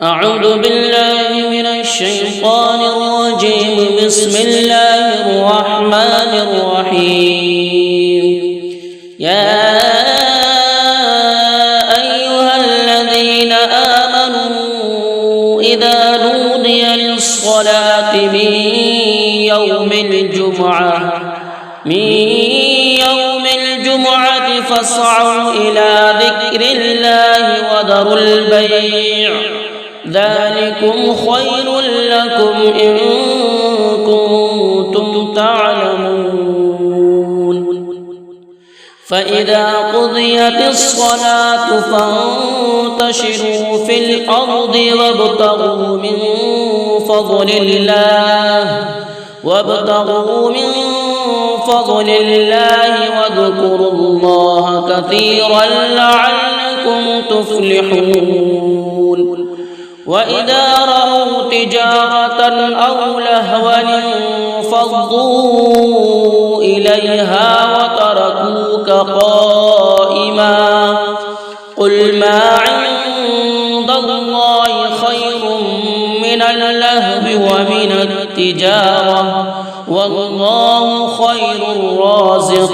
أعوذ بالله من الشيطان الرجيم. بسم الله الرحمن الرحيم. يا أيها الذين آمنوا إذا نودي للصلاة من يوم الجمعة فاسعوا إلى ذكر الله وذروا البيع ذلكم خير لكم إن كنتم تعلمون. فإذا قضيت الصلاة فانتشروا في الأرض وابتغوا من فضل الله واذكروا الله كثيرا لعلكم تفلحون. وإذا رأوا تجارة أو لهوا انفضوا إليها وتركوك قائما. قل ما عند الله خير من اللهو ومن التجارة والله خير الرازقين.